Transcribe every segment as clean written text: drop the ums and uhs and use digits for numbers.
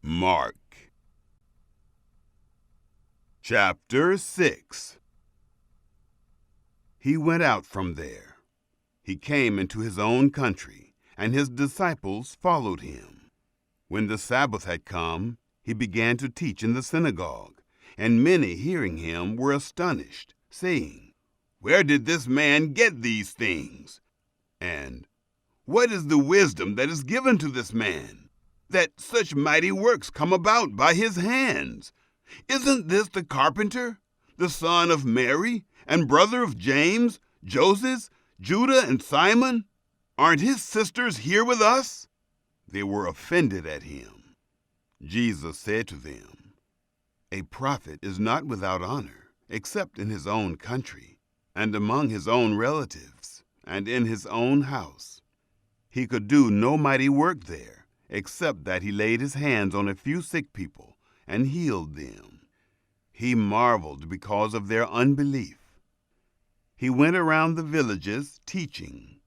Mark. Chapter 6. He went out from there. He came into his own country, and his disciples followed him. When the Sabbath had come, he began to teach in the synagogue, and many hearing him were astonished, saying, "Where did this man get these things? And what is the wisdom that is given to this man, that such mighty works come about by his hands? Isn't this the carpenter, the son of Mary, and brother of James, Joseph, Judah, and Simon? Aren't his sisters here with us?" They were offended at him. Jesus said to them, "A prophet is not without honor, except in his own country, and among his own relatives, and in his own house." He could do no mighty work there, except that he laid his hands on a few sick people and healed them. He marveled because of their unbelief. He went around the villages teaching.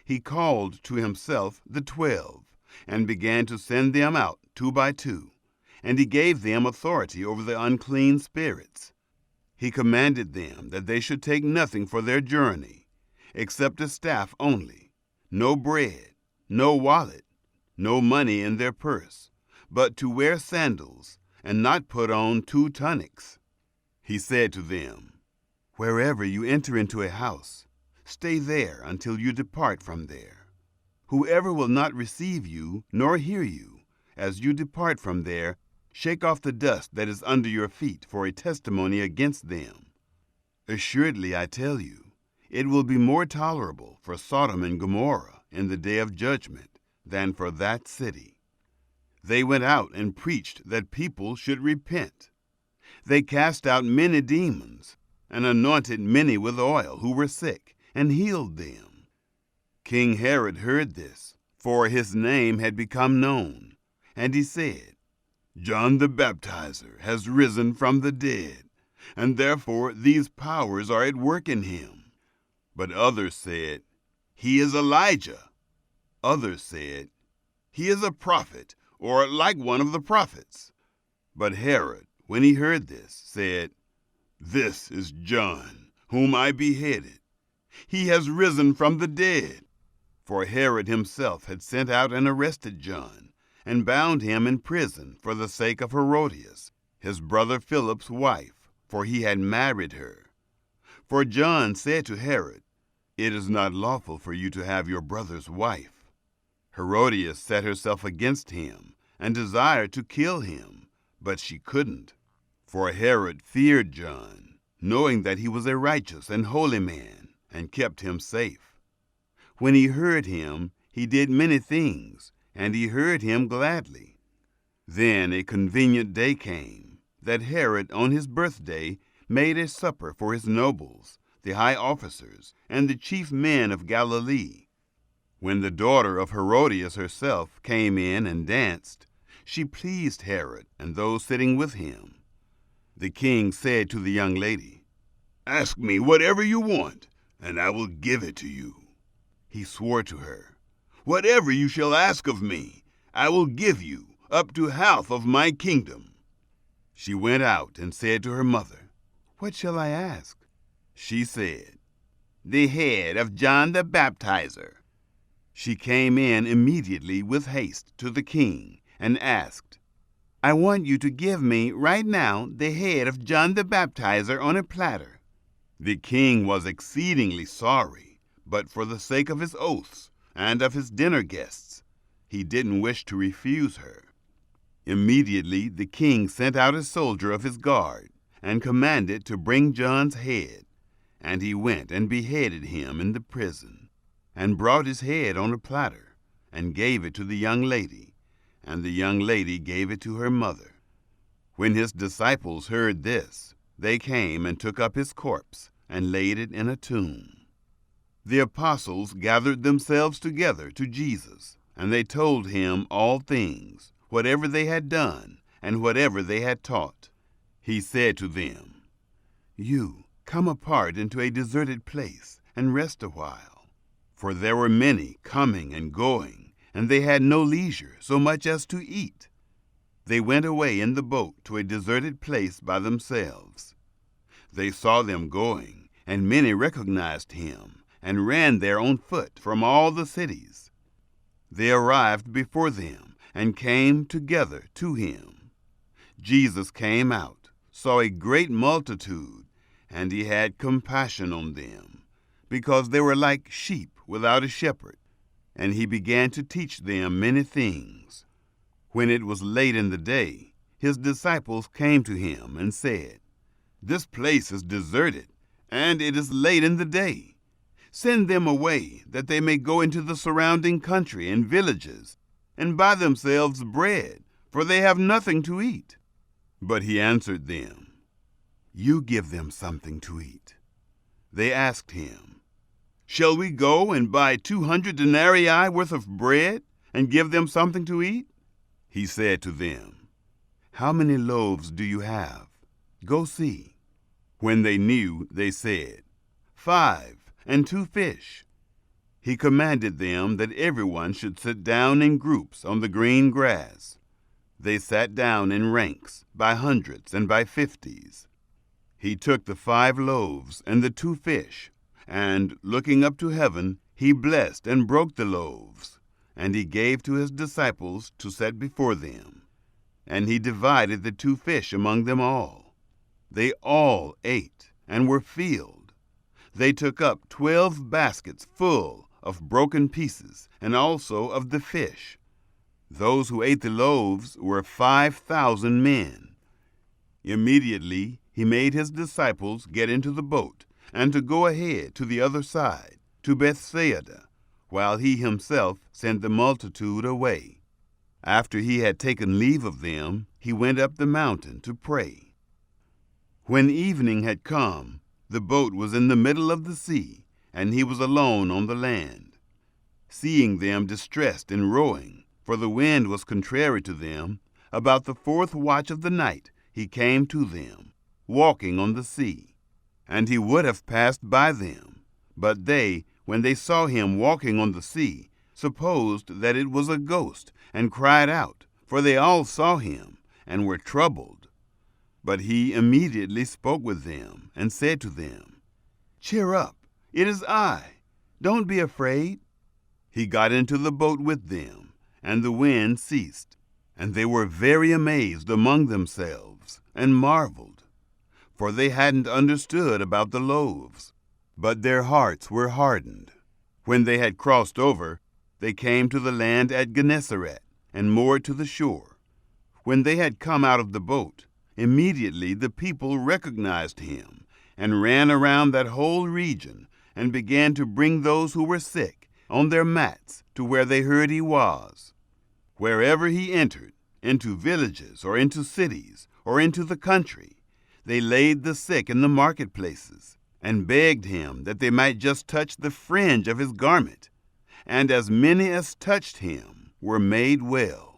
He called to himself the 12 and began to send them out 2 by 2, and he gave them authority over the unclean spirits. He commanded them that they should take nothing for their journey, except a staff only, no bread, no wallet, no money in their purse, but to wear sandals and not put on 2 tunics. He said to them, "Wherever you enter into a house, stay there until you depart from there. Whoever will not receive you nor hear you, as you depart from there, shake off the dust that is under your feet for a testimony against them. Assuredly, I tell you, it will be more tolerable for Sodom and Gomorrah in the day of judgment than for that city." They went out and preached that people should repent. They cast out many demons and anointed many with oil who were sick and healed them. King Herod heard this, for his name had become known, and he said, "John the Baptizer has risen from the dead, and therefore these powers are at work in him." But others said, "He is Elijah." Others said, "He is a prophet, or like one of the prophets." But Herod, when he heard this, said, "This is John, whom I beheaded. He has risen from the dead." For Herod himself had sent out and arrested John, and bound him in prison for the sake of Herodias, his brother Philip's wife, for he had married her. For John said to Herod, "It is not lawful for you to have your brother's wife." Herodias set herself against him, and desired to kill him, but she couldn't. For Herod feared John, knowing that he was a righteous and holy man, and kept him safe. When he heard him, he did many things, and he heard him gladly. Then a convenient day came, that Herod on his birthday made a supper for his nobles, the high officers, and the chief men of Galilee. When the daughter of Herodias herself came in and danced, she pleased Herod and those sitting with him. The king said to the young lady, "Ask me whatever you want, and I will give it to you." He swore to her, "Whatever you shall ask of me, I will give you, up to half of my kingdom." She went out and said to her mother, "What shall I ask?" She said, "The head of John the Baptizer." She came in immediately with haste to the king and asked, "I want you to give me right now the head of John the Baptizer on a platter." The king was exceedingly sorry, but for the sake of his oaths and of his dinner guests, he didn't wish to refuse her. Immediately the king sent out a soldier of his guard and commanded to bring John's head, and he went and beheaded him in the prison, and brought his head on a platter, and gave it to the young lady, and the young lady gave it to her mother. When his disciples heard this, they came and took up his corpse and laid it in a tomb. The apostles gathered themselves together to Jesus, and they told him all things, whatever they had done, and whatever they had taught. He said to them, "You come apart into a deserted place and rest a while." For there were many coming and going, and they had no leisure so much as to eat. they went away in the boat to a deserted place by themselves. They saw them going, and many recognized him, and ran there on foot from all the cities. They arrived before them, and came together to him. Jesus came out, saw a great multitude, and he had compassion on them, because they were like sheep without a shepherd, and he began to teach them many things. When it was late in the day, his disciples came to him and said, "This place is deserted, and it is late in the day. Send them away, that they may go into the surrounding country and villages, and buy themselves bread, for they have nothing to eat." But he answered them, "You give them something to eat." They asked him, "Shall we go and buy 200 denarii worth of bread and give them something to eat?" He said to them, "How many loaves do you have? Go see." When they knew, they said, 5, and 2 fish. He commanded them that everyone should sit down in groups on the green grass. They sat down in ranks, by hundreds and by 50s. He took the 5 loaves and the 2 fish, and, looking up to heaven, he blessed and broke the loaves, and he gave to his disciples to set before them. And he divided the 2 fish among them all. They all ate and were filled. They took up 12 baskets full of broken pieces, and also of the fish. Those who ate the loaves were 5,000 men. Immediately he made his disciples get into the boat, and to go ahead to the other side, to Bethsaida, while he himself sent the multitude away. After he had taken leave of them, he went up the mountain to pray. When evening had come, the boat was in the middle of the sea, and he was alone on the land. Seeing them distressed in rowing, for the wind was contrary to them, about the 4th watch of the night he came to them, walking on the sea. And he would have passed by them, but they, when they saw him walking on the sea, supposed that it was a ghost, and cried out, for they all saw him, and were troubled. But he immediately spoke with them, and said to them, "Cheer up, it is I. Don't be afraid." He got into the boat with them, and the wind ceased, and they were very amazed among themselves, and marveled, for they hadn't understood about the loaves, but their hearts were hardened. When they had crossed over, they came to the land at Gennesaret, and moored to the shore. When they had come out of the boat, immediately the people recognized him, and ran around that whole region, and began to bring those who were sick on their mats to where they heard he was. Wherever he entered, into villages or into cities or into the country, they laid the sick in the marketplaces, and begged him that they might just touch the fringe of his garment. And as many as touched him were made well.